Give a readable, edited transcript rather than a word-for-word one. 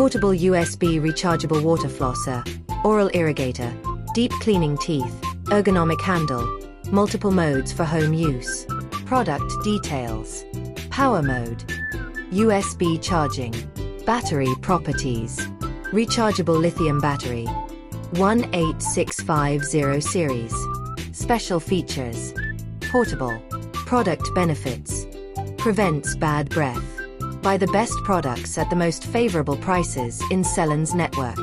Portable USB rechargeable water flosser, oral irrigator, deep cleaning teeth, ergonomic handle, multiple modes for home use. Product details. Power mode. USB charging. Battery properties. Rechargeable lithium battery. 18650 series. Special features. Portable. Product benefits. Prevents bad breath. Buy the best products at the most favorable prices in Sellines network.